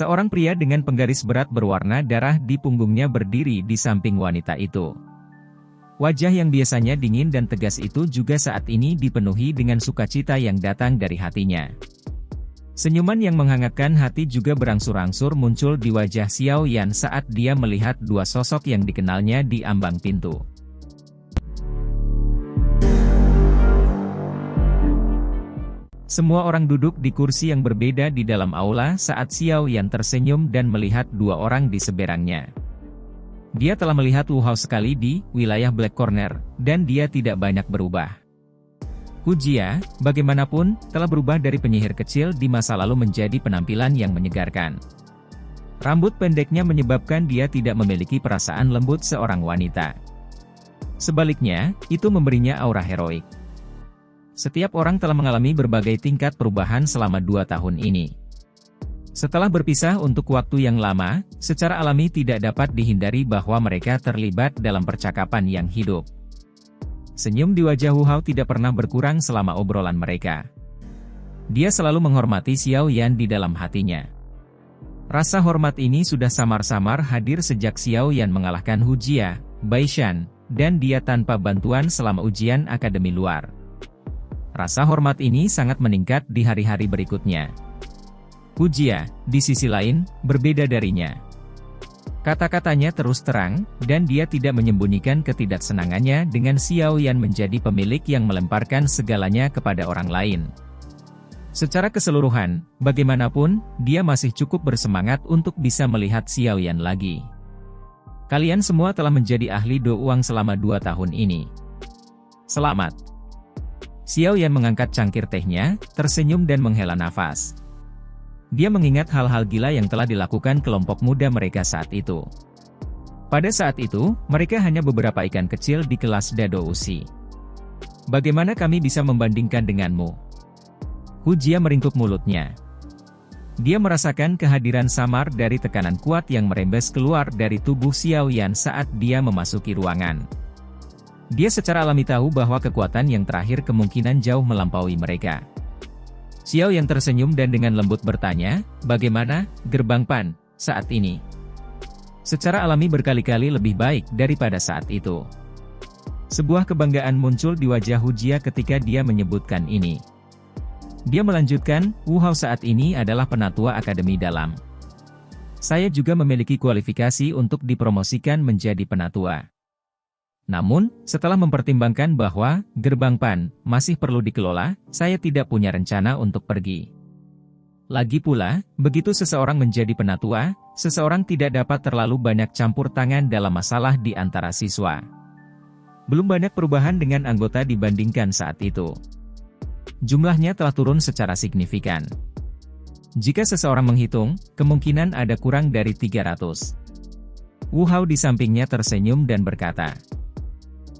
Seorang pria dengan penggaris berat berwarna darah di punggungnya berdiri di samping wanita itu. Wajah yang biasanya dingin dan tegas itu juga saat ini dipenuhi dengan sukacita yang datang dari hatinya. Senyuman yang menghangatkan hati juga berangsur-angsur muncul di wajah Xiao Yan saat dia melihat dua sosok yang dikenalnya di ambang pintu. Semua orang duduk di kursi yang berbeda di dalam aula saat Xiao Yan tersenyum dan melihat dua orang di seberangnya. Dia telah melihat Wu Hao sekali di wilayah Black Corner, dan dia tidak banyak berubah. Hu Jia, bagaimanapun, telah berubah dari penyihir kecil di masa lalu menjadi penampilan yang menyegarkan. Rambut pendeknya menyebabkan dia tidak memiliki perasaan lembut seorang wanita. Sebaliknya, itu memberinya aura heroik. Setiap orang telah mengalami berbagai tingkat perubahan selama 2 tahun ini. Setelah berpisah untuk waktu yang lama, secara alami tidak dapat dihindari bahwa mereka terlibat dalam percakapan yang hidup. Senyum di wajah Wu Hao tidak pernah berkurang selama obrolan mereka. Dia selalu menghormati Xiao Yan di dalam hatinya. Rasa hormat ini sudah samar-samar hadir sejak Xiao Yan mengalahkan Hu Jia, Bai Shan, dan dia tanpa bantuan selama ujian akademi luar. Rasa hormat ini sangat meningkat di hari-hari berikutnya. Hu Jia, di sisi lain, berbeda darinya. Kata-katanya terus terang, dan dia tidak menyembunyikan ketidaksenangannya dengan Xiao Yan menjadi pemilik yang melemparkan segalanya kepada orang lain. Secara keseluruhan, bagaimanapun, dia masih cukup bersemangat untuk bisa melihat Xiao Yan lagi. Kalian semua telah menjadi ahli do uang selama 2 tahun ini. Selamat. Xiao Yan mengangkat cangkir tehnya, tersenyum dan menghela nafas. Dia mengingat hal-hal gila yang telah dilakukan kelompok muda mereka saat itu. Pada saat itu, mereka hanya beberapa ikan kecil di kelas Dado Ushi. Bagaimana kami bisa membandingkan denganmu? Hu Jia meringkuk mulutnya. Dia merasakan kehadiran samar dari tekanan kuat yang merembes keluar dari tubuh Xiao Yan saat dia memasuki ruangan. Dia secara alami tahu bahwa kekuatan yang terakhir kemungkinan jauh melampaui mereka. Xiao Yan tersenyum dan dengan lembut bertanya, bagaimana, Gerbang Pan, saat ini? Secara alami berkali-kali lebih baik daripada saat itu. Sebuah kebanggaan muncul di wajah Hu Jia ketika dia menyebutkan ini. Dia melanjutkan, Wu Hao saat ini adalah penatua Akademi Dalam. Saya juga memiliki kualifikasi untuk dipromosikan menjadi penatua. Namun, setelah mempertimbangkan bahwa Gerbang Pan masih perlu dikelola, saya tidak punya rencana untuk pergi. Lagi pula, begitu seseorang menjadi penatua, seseorang tidak dapat terlalu banyak campur tangan dalam masalah di antara siswa. Belum banyak perubahan dengan anggota dibandingkan saat itu. Jumlahnya telah turun secara signifikan. Jika seseorang menghitung, kemungkinan ada kurang dari 300. Wu Hao di sampingnya tersenyum dan berkata,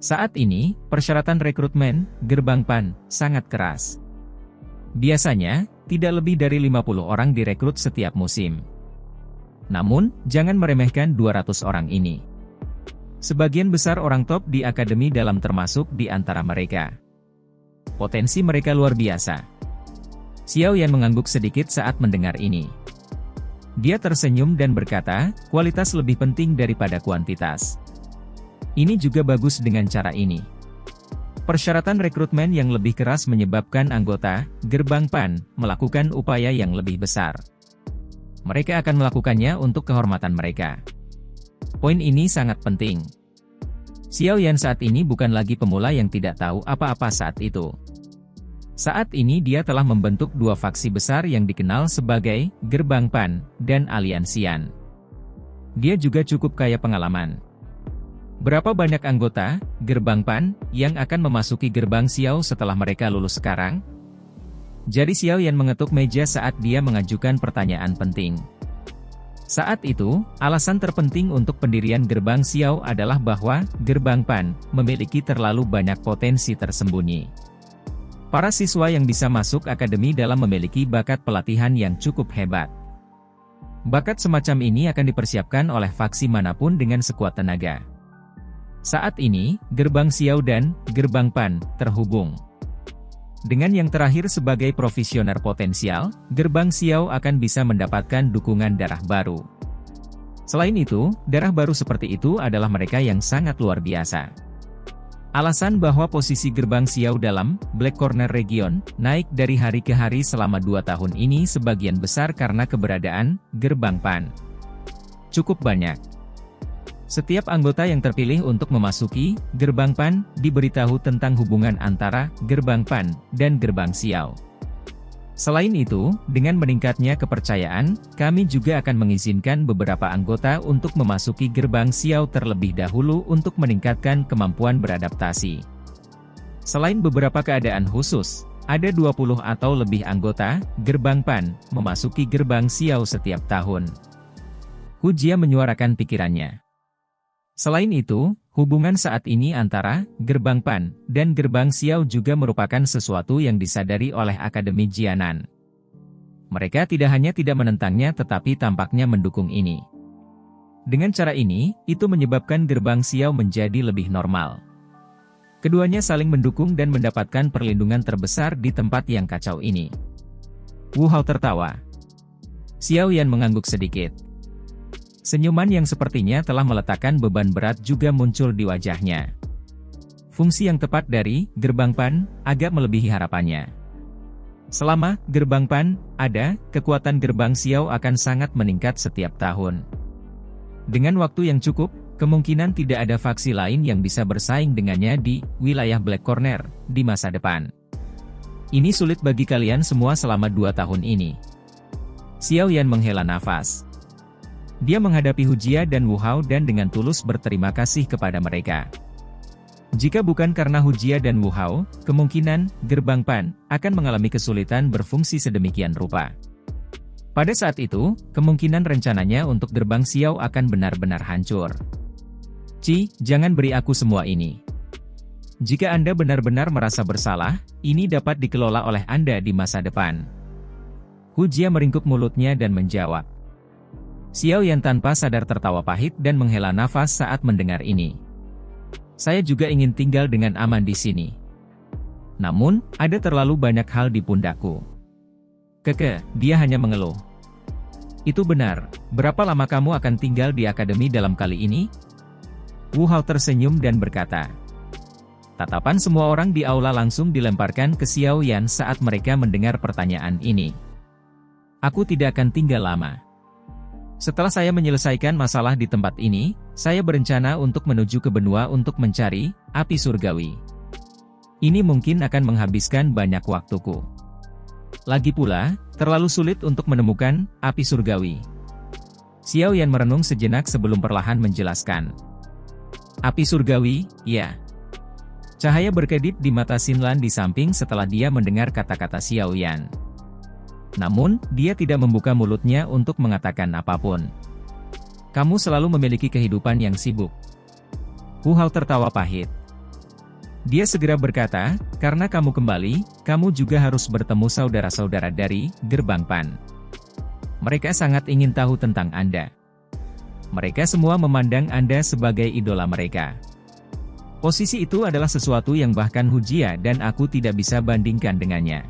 saat ini, persyaratan rekrutmen, Gerbang Pan, sangat keras. Biasanya, tidak lebih dari 50 orang direkrut setiap musim. Namun, jangan meremehkan 200 orang ini. Sebagian besar orang top di Akademi Dalam termasuk di antara mereka. Potensi mereka luar biasa. Xiao Yan mengangguk sedikit saat mendengar ini. Dia tersenyum dan berkata, kualitas lebih penting daripada kuantitas. Ini juga bagus dengan cara ini. Persyaratan rekrutmen yang lebih keras menyebabkan anggota Gerbang Pan melakukan upaya yang lebih besar. Mereka akan melakukannya untuk kehormatan mereka. Poin ini sangat penting. Xiao Yan saat ini bukan lagi pemula yang tidak tahu apa-apa saat itu. Saat ini dia telah membentuk 2 faksi besar yang dikenal sebagai Gerbang Pan dan Aliansian. Dia juga cukup kaya pengalaman. Berapa banyak anggota Gerbang Pan yang akan memasuki gerbang Xiao setelah mereka lulus sekarang? Jari Xiao Yan mengetuk meja saat dia mengajukan pertanyaan penting. Saat itu, alasan terpenting untuk pendirian gerbang Xiao adalah bahwa Gerbang Pan memiliki terlalu banyak potensi tersembunyi. Para siswa yang bisa masuk Akademi Dalam memiliki bakat pelatihan yang cukup hebat. Bakat semacam ini akan dipersiapkan oleh faksi manapun dengan sekuat tenaga. Saat ini, Gerbang Xiao dan Gerbang Pan terhubung. Dengan yang terakhir sebagai profesioner potensial, Gerbang Xiao akan bisa mendapatkan dukungan darah baru. Selain itu, darah baru seperti itu adalah mereka yang sangat luar biasa. Alasan bahwa posisi Gerbang Xiao dalam Black Corner Region naik dari hari ke hari selama 2 tahun ini sebagian besar karena keberadaan Gerbang Pan. Cukup banyak. Setiap anggota yang terpilih untuk memasuki Gerbang Pan diberitahu tentang hubungan antara Gerbang Pan dan Gerbang Xiao. Selain itu, dengan meningkatnya kepercayaan, kami juga akan mengizinkan beberapa anggota untuk memasuki Gerbang Xiao terlebih dahulu untuk meningkatkan kemampuan beradaptasi. Selain beberapa keadaan khusus, ada 20 atau lebih anggota Gerbang Pan memasuki Gerbang Xiao setiap tahun. Hu Jia menyuarakan pikirannya. Selain itu, hubungan saat ini antara Gerbang Pan dan Gerbang Xiao juga merupakan sesuatu yang disadari oleh Akademi Jianan. Mereka tidak hanya tidak menentangnya tetapi tampaknya mendukung ini. Dengan cara ini, itu menyebabkan Gerbang Xiao menjadi lebih normal. Keduanya saling mendukung dan mendapatkan perlindungan terbesar di tempat yang kacau ini. Wu Hao tertawa. Xiao Yan mengangguk sedikit. Senyuman yang sepertinya telah meletakkan beban berat juga muncul di wajahnya. Fungsi yang tepat dari Gerbang Pan agak melebihi harapannya. Selama Gerbang Pan ada, kekuatan Gerbang Xiao akan sangat meningkat setiap tahun. Dengan waktu yang cukup, kemungkinan tidak ada faksi lain yang bisa bersaing dengannya di wilayah Black Corner di masa depan. Ini sulit bagi kalian semua selama 2 tahun ini. Xiao Yan menghela nafas. Dia menghadapi Hu Jia dan Wu Hao dan dengan tulus berterima kasih kepada mereka. Jika bukan karena Hu Jia dan Wu Hao, kemungkinan Gerbang Pan akan mengalami kesulitan berfungsi sedemikian rupa. Pada saat itu, kemungkinan rencananya untuk Gerbang Xiao akan benar-benar hancur. Jangan beri aku semua ini. Jika Anda benar-benar merasa bersalah, ini dapat dikelola oleh Anda di masa depan. Hu Jia meringkuk mulutnya dan menjawab. Xiao Yan tanpa sadar tertawa pahit dan menghela nafas saat mendengar ini. Saya juga ingin tinggal dengan aman di sini. Namun, ada terlalu banyak hal di pundakku. Dia hanya mengeluh. Itu benar, berapa lama kamu akan tinggal di akademi dalam kali ini? Wu Hao tersenyum dan berkata. Tatapan semua orang di aula langsung dilemparkan ke Xiao Yan saat mereka mendengar pertanyaan ini. Aku tidak akan tinggal lama. Setelah saya menyelesaikan masalah di tempat ini, saya berencana untuk menuju ke benua untuk mencari api surgawi. Ini mungkin akan menghabiskan banyak waktuku. Lagi pula, terlalu sulit untuk menemukan api surgawi. Xiao Yan merenung sejenak sebelum perlahan menjelaskan. Api surgawi, ya. Cahaya berkedip di mata Xinlan di samping setelah dia mendengar kata-kata Xiao Yan. Namun, dia tidak membuka mulutnya untuk mengatakan apapun. Kamu selalu memiliki kehidupan yang sibuk. Wu Hao tertawa pahit. Dia segera berkata, karena kamu kembali, kamu juga harus bertemu saudara-saudara dari Gerbang Pan. Mereka sangat ingin tahu tentang Anda. Mereka semua memandang Anda sebagai idola mereka. Posisi itu adalah sesuatu yang bahkan Hu Jia dan aku tidak bisa bandingkan dengannya.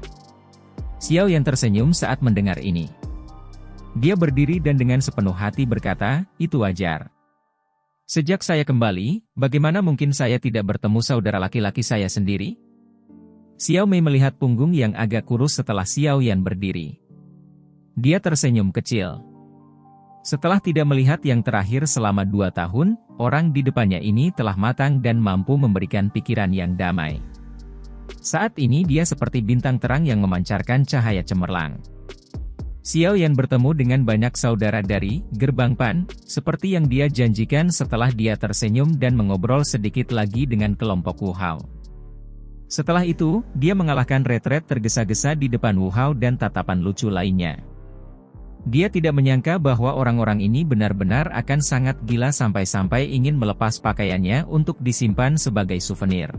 Xiao Yan tersenyum saat mendengar ini. Dia berdiri dan dengan sepenuh hati berkata, itu wajar. Sejak saya kembali, bagaimana mungkin saya tidak bertemu saudara laki-laki saya sendiri? Xiao Mei melihat punggung yang agak kurus setelah Xiao Yan berdiri. Dia tersenyum kecil. Setelah tidak melihat yang terakhir selama 2 tahun, orang di depannya ini telah matang dan mampu memberikan pikiran yang damai. Saat ini dia seperti bintang terang yang memancarkan cahaya cemerlang. Xiao Yan bertemu dengan banyak saudara dari Gerbang Pan, seperti yang dia janjikan setelah dia tersenyum dan mengobrol sedikit lagi dengan kelompok Wu Hao. Setelah itu, dia mengalahkan retret tergesa-gesa di depan Wu Hao dan tatapan lucu lainnya. Dia tidak menyangka bahwa orang-orang ini benar-benar akan sangat gila sampai-sampai ingin melepas pakaiannya untuk disimpan sebagai souvenir.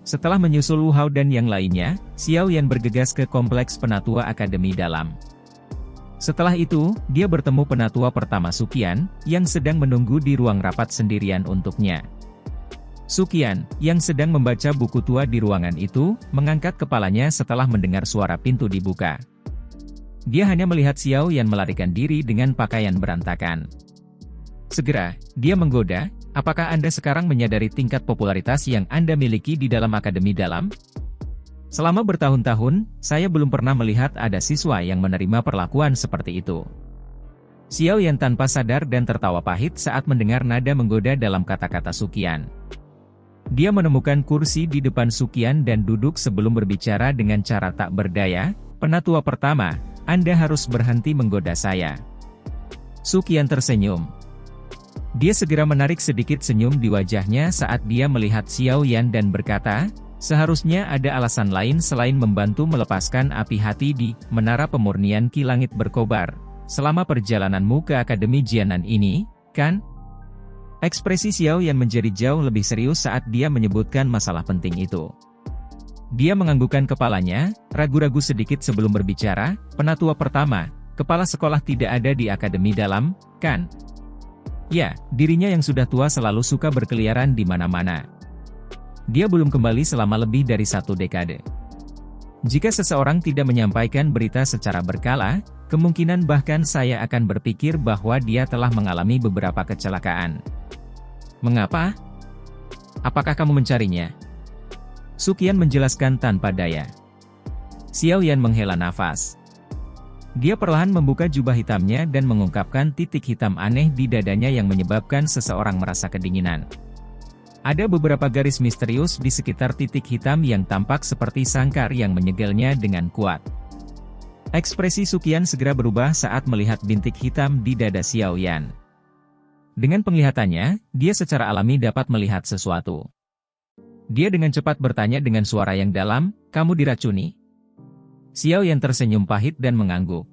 Setelah menyusul Wu Hao dan yang lainnya, Xiao Yan bergegas ke kompleks penatua akademi dalam. Setelah itu, dia bertemu penatua pertama Suqian, yang sedang menunggu di ruang rapat sendirian untuknya. Sukian, yang sedang membaca buku tua di ruangan itu, mengangkat kepalanya setelah mendengar suara pintu dibuka. Dia hanya melihat Xiao Yan melarikan diri dengan pakaian berantakan. Segera, dia menggoda, apakah Anda sekarang menyadari tingkat popularitas yang Anda miliki di dalam akademi dalam? Selama bertahun-tahun, saya belum pernah melihat ada siswa yang menerima perlakuan seperti itu. Xiao Yan tanpa sadar dan tertawa pahit saat mendengar nada menggoda dalam kata-kata Sukian. Dia menemukan kursi di depan Sukian dan duduk sebelum berbicara dengan cara tak berdaya. Penatua pertama, Anda harus berhenti menggoda saya. Sukian tersenyum. Dia segera menarik sedikit senyum di wajahnya saat dia melihat Xiao Yan dan berkata, seharusnya ada alasan lain selain membantu melepaskan api hati di Menara Pemurnian Ki Langit Berkobar, selama perjalananmu ke Akademi Jianan ini, kan? Ekspresi Xiao Yan menjadi jauh lebih serius saat dia menyebutkan masalah penting itu. Dia menganggukkan kepalanya, ragu-ragu sedikit sebelum berbicara, penatua pertama, kepala sekolah tidak ada di akademi dalam, kan? Ya, dirinya yang sudah tua selalu suka berkeliaran di mana-mana. Dia belum kembali selama lebih dari 1 dekade. Jika seseorang tidak menyampaikan berita secara berkala, kemungkinan bahkan saya akan berpikir bahwa dia telah mengalami beberapa kecelakaan. Mengapa? Apakah kamu mencarinya? Sukian menjelaskan tanpa daya. Xiao Yan menghela nafas. Dia perlahan membuka jubah hitamnya dan mengungkapkan titik hitam aneh di dadanya yang menyebabkan seseorang merasa kedinginan. Ada beberapa garis misterius di sekitar titik hitam yang tampak seperti sangkar yang menyegelnya dengan kuat. Ekspresi Sukian segera berubah saat melihat bintik hitam di dada Xiao Yan. Dengan penglihatannya, dia secara alami dapat melihat sesuatu. Dia dengan cepat bertanya dengan suara yang dalam, kamu diracuni? Xiao Yan tersenyum pahit dan mengangguk.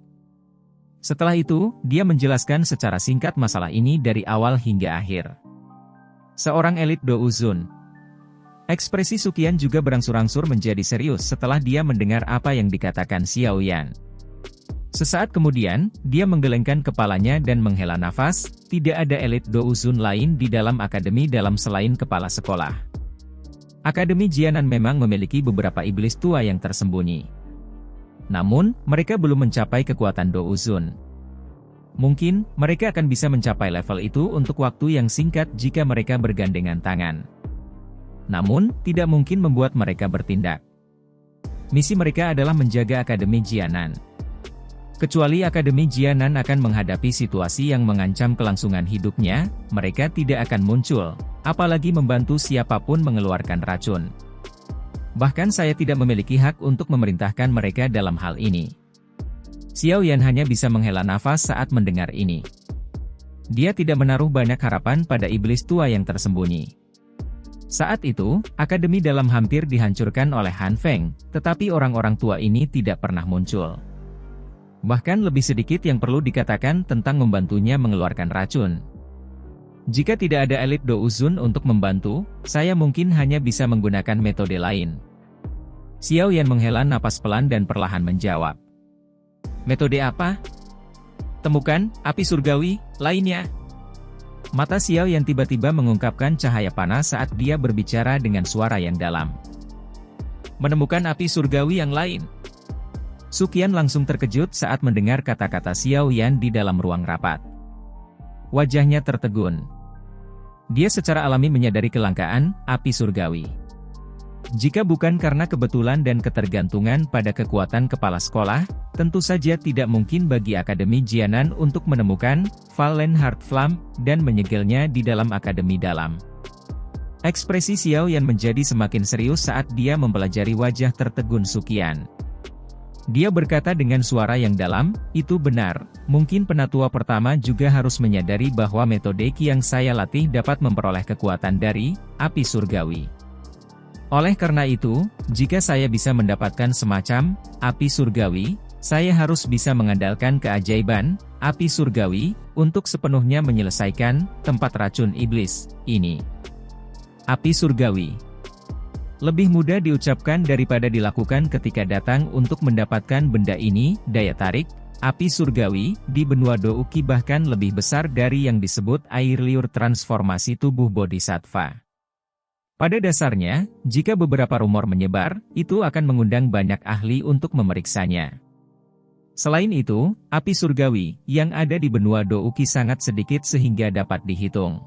Setelah itu, dia menjelaskan secara singkat masalah ini dari awal hingga akhir. Seorang elit Douzun. Ekspresi Sukian juga berangsur-angsur menjadi serius setelah dia mendengar apa yang dikatakan Xiao Yan. Sesaat kemudian, dia menggelengkan kepalanya dan menghela nafas, tidak ada elit Douzun lain di dalam akademi dalam selain kepala sekolah. Akademi Jianan memang memiliki beberapa iblis tua yang tersembunyi. Namun, mereka belum mencapai kekuatan Douzun. Mungkin, mereka akan bisa mencapai level itu untuk waktu yang singkat jika mereka bergandengan tangan. Namun, tidak mungkin membuat mereka bertindak. Misi mereka adalah menjaga Akademi Jianan. Kecuali Akademi Jianan akan menghadapi situasi yang mengancam kelangsungan hidupnya, mereka tidak akan muncul, apalagi membantu siapapun mengeluarkan racun. Bahkan saya tidak memiliki hak untuk memerintahkan mereka dalam hal ini. Xiao Yan hanya bisa menghela nafas saat mendengar ini. Dia tidak menaruh banyak harapan pada iblis tua yang tersembunyi. Saat itu, akademi dalam hampir dihancurkan oleh Han Feng, tetapi orang-orang tua ini tidak pernah muncul. Bahkan lebih sedikit yang perlu dikatakan tentang membantunya mengeluarkan racun. Jika tidak ada elit Douzun untuk membantu, saya mungkin hanya bisa menggunakan metode lain. Xiao Yan menghela napas pelan dan perlahan menjawab. Metode apa? Temukan api surgawi lainnya. Mata Xiao Yan tiba-tiba mengungkapkan cahaya panas saat dia berbicara dengan suara yang dalam. Menemukan api surgawi yang lain. Sukian langsung terkejut saat mendengar kata-kata Xiao Yan di dalam ruang rapat. Wajahnya tertegun. Dia secara alami menyadari kelangkaan api surgawi. Jika bukan karena kebetulan dan ketergantungan pada kekuatan kepala sekolah, tentu saja tidak mungkin bagi Akademi Jianan untuk menemukan Fallen Heart Flam dan menyegelnya di dalam akademi dalam. Ekspresi Xiao Yan menjadi semakin serius saat dia mempelajari wajah tertegun Sukian. Dia berkata dengan suara yang dalam, itu benar, mungkin penatua pertama juga harus menyadari bahwa metode Qi yang saya latih dapat memperoleh kekuatan dari api surgawi. Oleh karena itu, jika saya bisa mendapatkan semacam api surgawi, saya harus bisa mengandalkan keajaiban api surgawi untuk sepenuhnya menyelesaikan tempat racun iblis ini. Api surgawi. Lebih mudah diucapkan daripada dilakukan ketika datang untuk mendapatkan benda ini, daya tarik, api surgawi, di benua Douqi bahkan lebih besar dari yang disebut air liur transformasi tubuh bodhisattva. Pada dasarnya, jika beberapa rumor menyebar, itu akan mengundang banyak ahli untuk memeriksanya. Selain itu, api surgawi yang ada di benua Douki sangat sedikit sehingga dapat dihitung.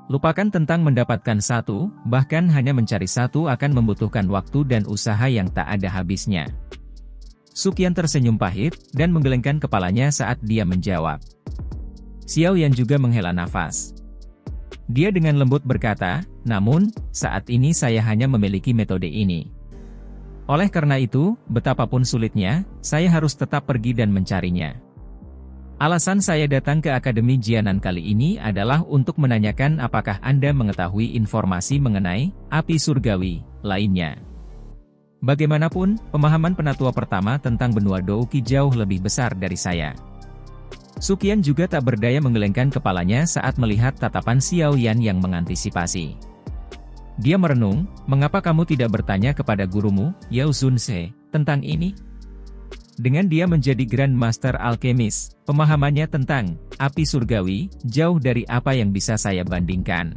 Lupakan tentang mendapatkan satu, bahkan hanya mencari satu akan membutuhkan waktu dan usaha yang tak ada habisnya. Suqian tersenyum pahit, dan menggelengkan kepalanya saat dia menjawab. Xiao Yan juga menghela nafas. Dia dengan lembut berkata, namun, saat ini saya hanya memiliki metode ini. Oleh karena itu, betapapun sulitnya, saya harus tetap pergi dan mencarinya. Alasan saya datang ke Akademi Jianan kali ini adalah untuk menanyakan apakah Anda mengetahui informasi mengenai api surgawi lainnya. Bagaimanapun, pemahaman penatua pertama tentang benua Douki jauh lebih besar dari saya. Suqian juga tak berdaya menggelengkan kepalanya saat melihat tatapan Xiao Yan yang mengantisipasi. Dia merenung, mengapa kamu tidak bertanya kepada gurumu, Yao Zunze, tentang ini? Dengan dia menjadi Grand Master Alkemis, pemahamannya tentang api surgawi jauh dari apa yang bisa saya bandingkan.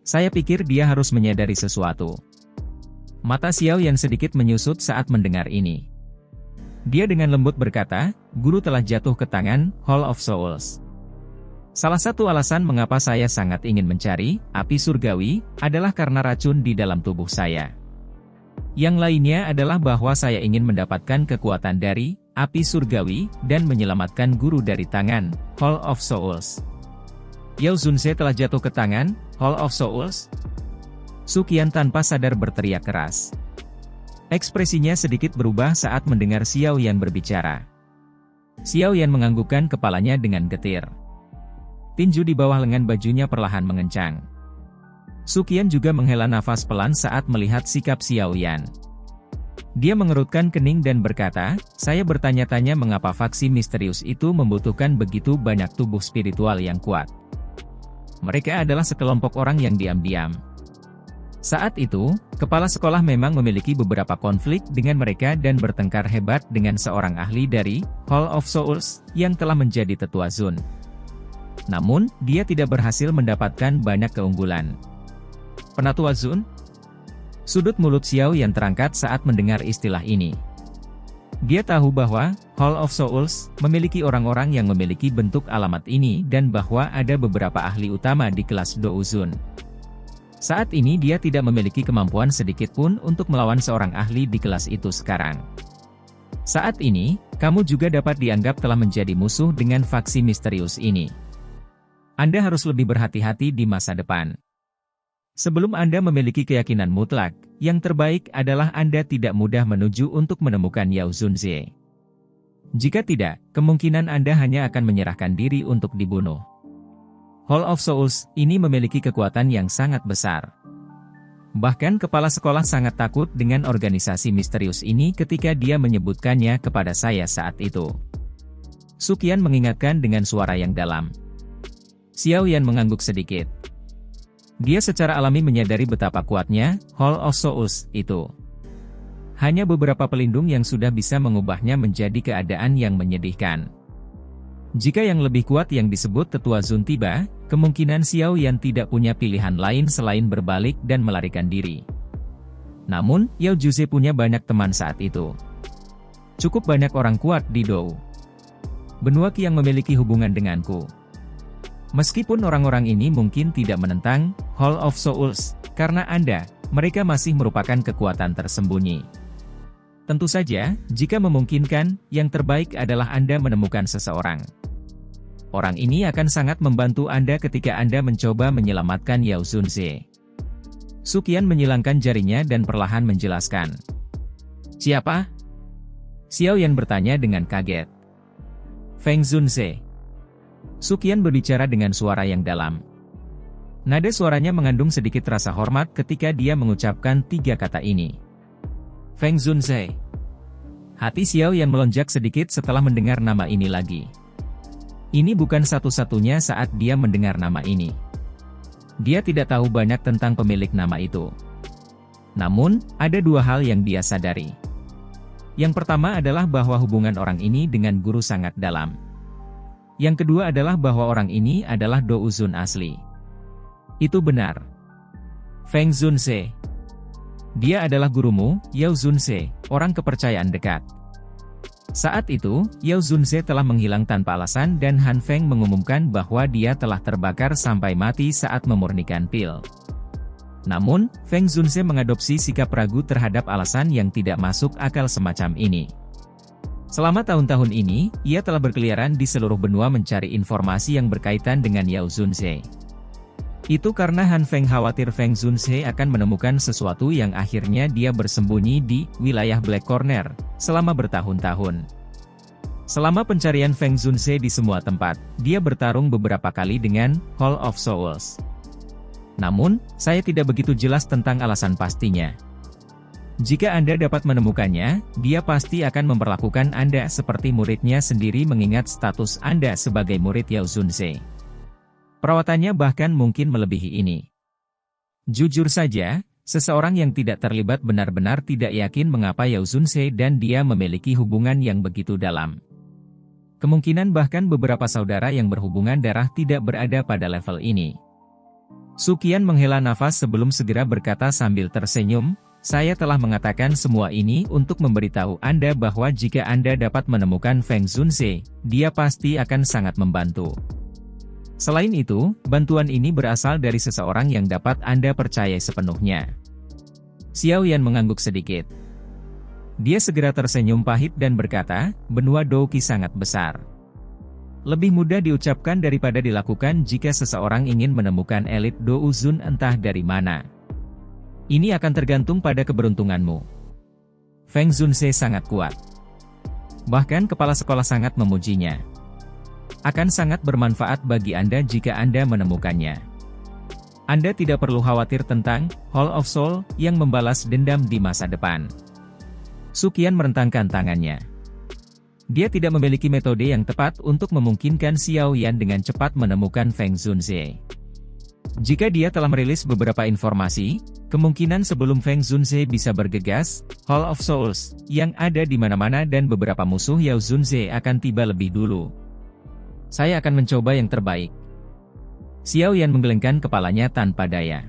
Saya pikir dia harus menyadari sesuatu. Mata Xiao Yan sedikit menyusut saat mendengar ini. Dia dengan lembut berkata, guru telah jatuh ke tangan Hall of Souls. Salah satu alasan mengapa saya sangat ingin mencari api surgawi adalah karena racun di dalam tubuh saya. Yang lainnya adalah bahwa saya ingin mendapatkan kekuatan dari api surgawi dan menyelamatkan guru dari tangan Hall of Souls. Yao Zunze telah jatuh ke tangan Hall of Souls? Suqian tanpa sadar berteriak keras. Ekspresinya sedikit berubah saat mendengar Xiao Yan berbicara. Xiao Yan menganggukkan kepalanya dengan getir. Tinju di bawah lengan bajunya perlahan mengencang. Suqian juga menghela nafas pelan saat melihat sikap Xiao Yan. Dia mengerutkan kening dan berkata, saya bertanya-tanya mengapa faksi misterius itu membutuhkan begitu banyak tubuh spiritual yang kuat. Mereka adalah sekelompok orang yang diam-diam. Saat itu, kepala sekolah memang memiliki beberapa konflik dengan mereka dan bertengkar hebat dengan seorang ahli dari Hall of Souls yang telah menjadi tetua Zun. Namun, dia tidak berhasil mendapatkan banyak keunggulan. Penatua Zun? Sudut mulut Xiao yang terangkat saat mendengar istilah ini. Dia tahu bahwa Hall of Souls memiliki orang-orang yang memiliki bentuk alamat ini dan bahwa ada beberapa ahli utama di kelas Douzun. Saat ini dia tidak memiliki kemampuan sedikit pun untuk melawan seorang ahli di kelas itu sekarang. Saat ini, kamu juga dapat dianggap telah menjadi musuh dengan faksi misterius ini. Anda harus lebih berhati-hati di masa depan. Sebelum Anda memiliki keyakinan mutlak, yang terbaik adalah Anda tidak mudah menuju untuk menemukan Yao Zunze. Jika tidak, kemungkinan Anda hanya akan menyerahkan diri untuk dibunuh. Hall of Souls ini memiliki kekuatan yang sangat besar. Bahkan kepala sekolah sangat takut dengan organisasi misterius ini ketika dia menyebutkannya kepada saya saat itu. Suqian mengingatkan dengan suara yang dalam. Xiao Yan mengangguk sedikit. Dia secara alami menyadari betapa kuatnya Hall of Souls itu. Hanya beberapa pelindung yang sudah bisa mengubahnya menjadi keadaan yang menyedihkan. Jika yang lebih kuat yang disebut tetua Zun tiba, kemungkinan Xiao Yan tidak punya pilihan lain selain berbalik dan melarikan diri. Namun, Yao Zunze punya banyak teman saat itu. Cukup banyak orang kuat di Dou. Benua Qi yang memiliki hubungan denganku. Meskipun orang-orang ini mungkin tidak menentang Hall of Souls, karena mereka masih merupakan kekuatan tersembunyi. Tentu saja, jika memungkinkan, yang terbaik adalah Anda menemukan seseorang. Orang ini akan sangat membantu Anda ketika Anda mencoba menyelamatkan Yao Zunze. Suqian menyilangkan jarinya dan perlahan menjelaskan. Siapa? Xiao Yan bertanya dengan kaget. Feng Zunze. Suqian berbicara dengan suara yang dalam. Nada suaranya mengandung sedikit rasa hormat ketika dia mengucapkan 3 kata ini. Feng Zunze. Hati Xiao Yan melonjak sedikit setelah mendengar nama ini lagi. Ini bukan satu-satunya saat dia mendengar nama ini. Dia tidak tahu banyak tentang pemilik nama itu. Namun, ada 2 hal yang dia sadari. Yang pertama adalah bahwa hubungan orang ini dengan guru sangat dalam. Yang kedua adalah bahwa orang ini adalah Douzun asli. Itu benar. Feng Zunze. Dia adalah gurumu, Yao Zunze, orang kepercayaan dekat. Saat itu, Yao Zunze telah menghilang tanpa alasan dan Han Feng mengumumkan bahwa dia telah terbakar sampai mati saat memurnikan pil. Namun, Feng Zunze mengadopsi sikap ragu terhadap alasan yang tidak masuk akal semacam ini. Selama tahun-tahun ini, ia telah berkeliaran di seluruh benua mencari informasi yang berkaitan dengan Yao Zunze. Itu karena Han Feng khawatir Feng Zunze akan menemukan sesuatu yang akhirnya dia bersembunyi di wilayah Black Corner selama bertahun-tahun. Selama pencarian Feng Zunze di semua tempat, dia bertarung beberapa kali dengan Hall of Souls. Namun, saya tidak begitu jelas tentang alasan pastinya. Jika Anda dapat menemukannya, dia pasti akan memperlakukan Anda seperti muridnya sendiri mengingat status Anda sebagai murid Yao Zunze. Perawatannya bahkan mungkin melebihi ini. Jujur saja, seseorang yang tidak terlibat benar-benar tidak yakin mengapa Yao Zunze dan dia memiliki hubungan yang begitu dalam. Kemungkinan bahkan beberapa saudara yang berhubungan darah tidak berada pada level ini. Suqian menghela nafas sebelum segera berkata sambil tersenyum, "Saya telah mengatakan semua ini untuk memberitahu Anda bahwa jika Anda dapat menemukan Feng Zunze, dia pasti akan sangat membantu. Selain itu, bantuan ini berasal dari seseorang yang dapat Anda percaya sepenuhnya." Xiao Yan mengangguk sedikit. Dia segera tersenyum pahit dan berkata, "Benua Douqi sangat besar. Lebih mudah diucapkan daripada dilakukan jika seseorang ingin menemukan elit Douzun entah dari mana. Ini akan tergantung pada keberuntunganmu. Feng Zunze sangat kuat. Bahkan kepala sekolah sangat memujinya. Akan sangat bermanfaat bagi Anda jika Anda menemukannya. Anda tidak perlu khawatir tentang Hall of Soul yang membalas dendam di masa depan." Suqian merentangkan tangannya. Dia tidak memiliki metode yang tepat untuk memungkinkan Xiao Yan dengan cepat menemukan Feng Zunze. Jika dia telah merilis beberapa informasi, kemungkinan sebelum Feng Zunze bisa bergegas, Hall of Souls yang ada di mana-mana dan beberapa musuh Yao Zunze akan tiba lebih dulu. "Saya akan mencoba yang terbaik." Xiao Yan menggelengkan kepalanya tanpa daya.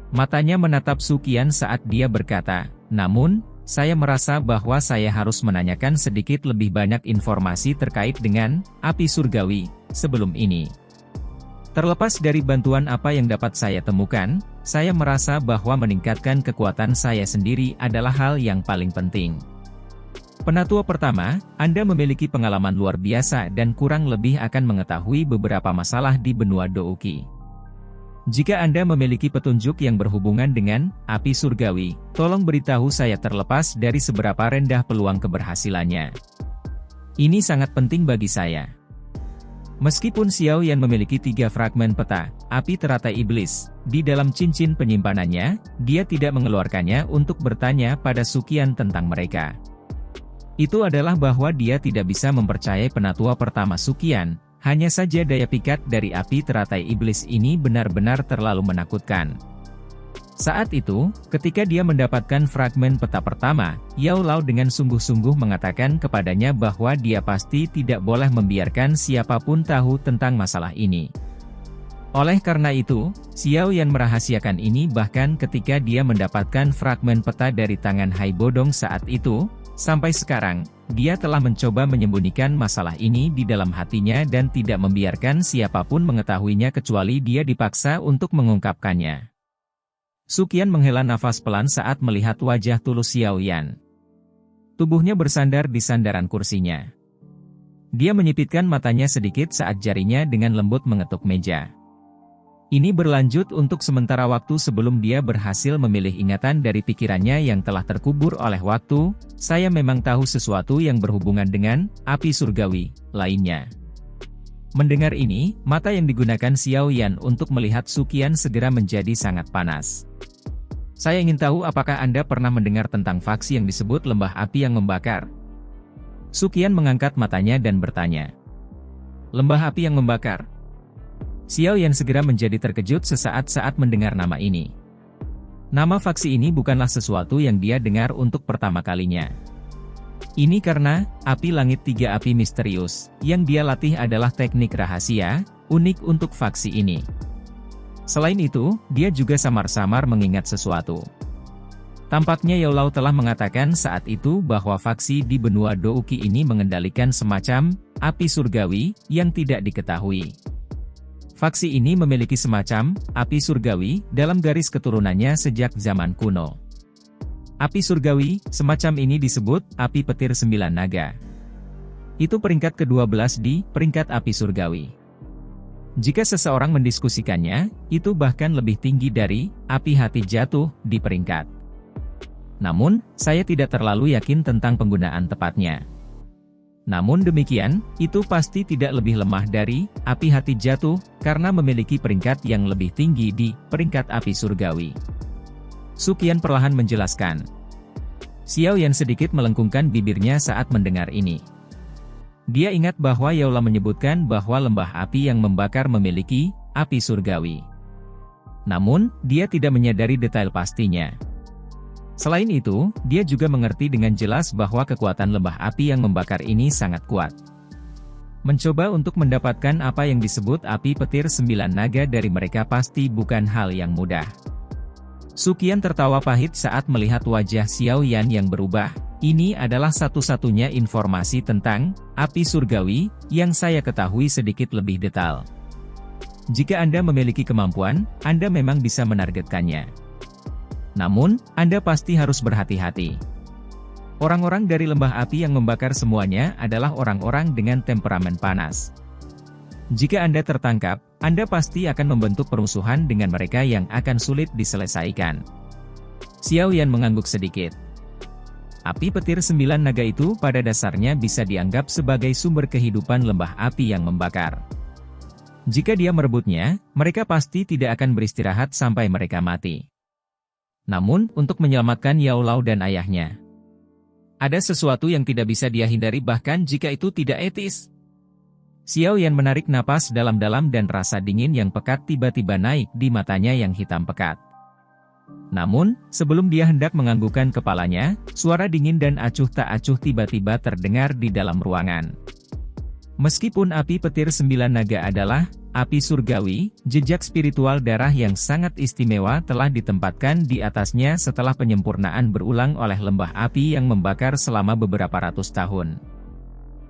Matanya menatap Suqian saat dia berkata, "Namun, saya merasa bahwa saya harus menanyakan sedikit lebih banyak informasi terkait dengan api surgawi sebelum ini. Terlepas dari bantuan apa yang dapat saya temukan, saya merasa bahwa meningkatkan kekuatan saya sendiri adalah hal yang paling penting. Penatua pertama, Anda memiliki pengalaman luar biasa dan kurang lebih akan mengetahui beberapa masalah di benua Douqi. Jika Anda memiliki petunjuk yang berhubungan dengan api surgawi, tolong beritahu saya terlepas dari seberapa rendah peluang keberhasilannya. Ini sangat penting bagi saya." Meskipun Xiao Yan memiliki 3 fragmen peta, api teratai iblis, di dalam cincin penyimpanannya, dia tidak mengeluarkannya untuk bertanya pada Suqian tentang mereka. Itu adalah bahwa dia tidak bisa mempercayai penatua pertama Suqian, hanya saja daya pikat dari api teratai iblis ini benar-benar terlalu menakutkan. Saat itu, ketika dia mendapatkan fragmen peta pertama, Yao Lao dengan sungguh-sungguh mengatakan kepadanya bahwa dia pasti tidak boleh membiarkan siapapun tahu tentang masalah ini. Oleh karena itu, Xiao Yan merahasiakan ini bahkan ketika dia mendapatkan fragmen peta dari tangan Hai Bodong saat itu. Sampai sekarang, dia telah mencoba menyembunyikan masalah ini di dalam hatinya dan tidak membiarkan siapapun mengetahuinya kecuali dia dipaksa untuk mengungkapkannya. Suqian menghela nafas pelan saat melihat wajah tulus Xiao Yan. Tubuhnya bersandar di sandaran kursinya. Dia menyipitkan matanya sedikit saat jarinya dengan lembut mengetuk meja. Ini berlanjut untuk sementara waktu sebelum dia berhasil memilih ingatan dari pikirannya yang telah terkubur oleh waktu. Saya memang tahu sesuatu yang berhubungan dengan api surgawi lainnya. Mendengar ini, mata yang digunakan Xiao Yan untuk melihat Suqian segera menjadi sangat panas. "Saya ingin tahu apakah Anda pernah mendengar tentang faksi yang disebut lembah api yang membakar?" Suqian mengangkat matanya dan bertanya. "Lembah api yang membakar?" Xiao Yan segera menjadi terkejut sesaat saat mendengar nama ini. Nama faksi ini bukanlah sesuatu yang dia dengar untuk pertama kalinya. Ini karena, api langit 3 api misterius, yang dia latih adalah teknik rahasia, unik untuk faksi ini. Selain itu, dia juga samar-samar mengingat sesuatu. Tampaknya Yaolau telah mengatakan saat itu bahwa faksi di benua Douki ini mengendalikan semacam api surgawi yang tidak diketahui. Faksi ini memiliki semacam api surgawi dalam garis keturunannya sejak zaman kuno. Api surgawi semacam ini disebut api petir 9 naga. Itu peringkat ke-12 di peringkat api surgawi. Jika seseorang mendiskusikannya, itu bahkan lebih tinggi dari api hati jatuh di peringkat. Namun, saya tidak terlalu yakin tentang penggunaan tepatnya. Namun demikian, itu pasti tidak lebih lemah dari api hati jatuh, karena memiliki peringkat yang lebih tinggi di peringkat api surgawi. Su Qian perlahan menjelaskan. Xiao Yan sedikit melengkungkan bibirnya saat mendengar ini. Dia ingat bahwa Yaolau menyebutkan bahwa lembah api yang membakar memiliki api surgawi. Namun, dia tidak menyadari detail pastinya. Selain itu, dia juga mengerti dengan jelas bahwa kekuatan lembah api yang membakar ini sangat kuat. Mencoba untuk mendapatkan apa yang disebut api petir 9 naga dari mereka pasti bukan hal yang mudah. Su Qian tertawa pahit saat melihat wajah Xiao Yan yang berubah. Ini adalah satu-satunya informasi tentang api surgawi yang saya ketahui sedikit lebih detail. Jika Anda memiliki kemampuan, Anda memang bisa menargetkannya. Namun, Anda pasti harus berhati-hati. Orang-orang dari lembah api yang membakar semuanya adalah orang-orang dengan temperamen panas. Jika Anda tertangkap, Anda pasti akan membentuk permusuhan dengan mereka yang akan sulit diselesaikan. Xiao Yan mengangguk sedikit. Api petir 9 naga itu pada dasarnya bisa dianggap sebagai sumber kehidupan lembah api yang membakar. Jika dia merebutnya, mereka pasti tidak akan beristirahat sampai mereka mati. Namun, untuk menyelamatkan Yaolau dan ayahnya, ada sesuatu yang tidak bisa dia hindari bahkan jika itu tidak etis. Xiao Yan menarik napas dalam-dalam dan rasa dingin yang pekat tiba-tiba naik di matanya yang hitam pekat. Namun, sebelum dia hendak menganggukkan kepalanya, suara dingin dan acuh tak acuh tiba-tiba terdengar di dalam ruangan. Meskipun api petir 9 naga adalah api surgawi, jejak spiritual darah yang sangat istimewa telah ditempatkan di atasnya setelah penyempurnaan berulang oleh lembah api yang membakar selama beberapa ratus tahun.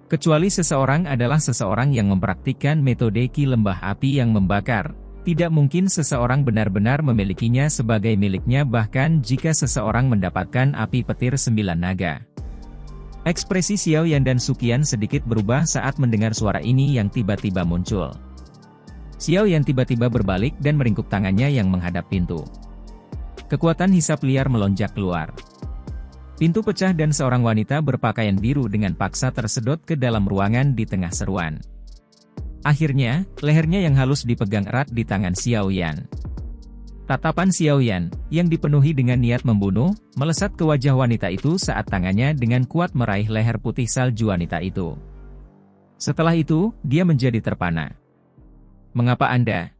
Kecuali seseorang adalah seseorang yang mempraktikkan metode ki lembah api yang membakar, tidak mungkin seseorang benar-benar memilikinya sebagai miliknya bahkan jika seseorang mendapatkan api petir 9 naga. Ekspresi Xiao Yan dan Su Qian sedikit berubah saat mendengar suara ini yang tiba-tiba muncul. Xiao Yan tiba-tiba berbalik dan meringkuk tangannya yang menghadap pintu. Kekuatan hisap liar melonjak keluar. Pintu pecah dan seorang wanita berpakaian biru dengan paksa tersedot ke dalam ruangan di tengah seruan. Akhirnya, lehernya yang halus dipegang erat di tangan Xiao Yan. Tatapan Xiao Yan, yang dipenuhi dengan niat membunuh, melesat ke wajah wanita itu saat tangannya dengan kuat meraih leher putih salju wanita itu. Setelah itu, dia menjadi terpana. "Mengapa Anda